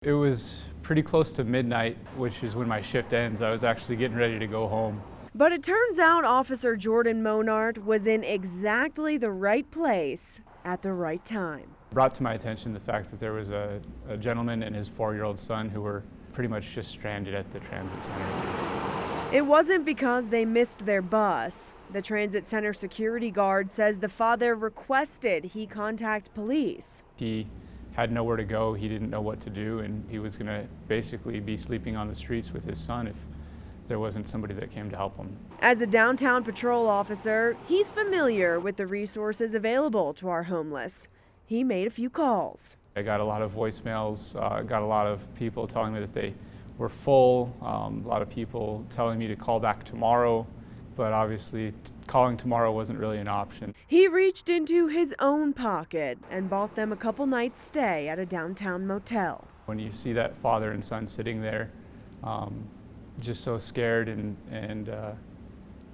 It was pretty close to midnight, which is when my shift ends. I was actually getting ready to go home. But it turns out Officer Jordan Monart was in exactly the right place at the right time. Brought to my attention the fact that there was a gentleman and his 4-year-old son who were pretty much just stranded at the transit center. It wasn't because they missed their bus. The transit center security guard says the father requested he contact police. He had nowhere to go, he didn't know what to do, and he was going to basically be sleeping on the streets with his son if there wasn't somebody that came to help him. As a downtown patrol officer, he's familiar with the resources available to our homeless. He made a few calls. I got a lot of voicemails, got a lot of people telling me that they were full, a lot of people telling me to call back tomorrow, but obviously calling tomorrow wasn't really an option. He reached into his own pocket and bought them a couple nights' stay at a downtown motel. When you see that father and son sitting there, just so scared and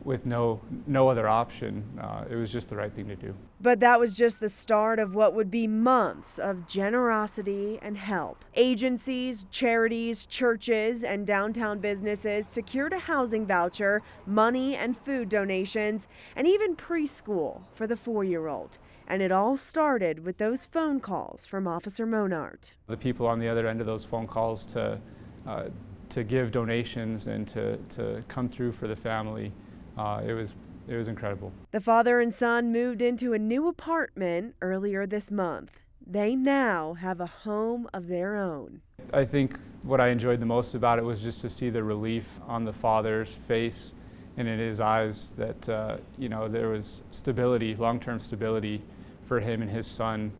with no other option, it was just the right thing to do. But that was just the start of what would be months of generosity and help. Agencies, charities, churches, and downtown businesses secured a housing voucher, money and food donations, and even preschool for the 4-year-old. And it all started with those phone calls from Officer Monart. The people on the other end of those phone calls to give donations and to come through for the family, it was incredible. The father and son moved into a new apartment earlier this month. They now have a home of their own. I think what I enjoyed the most about it was just to see the relief on the father's face and in his eyes that there was stability, long-term stability for him and his son.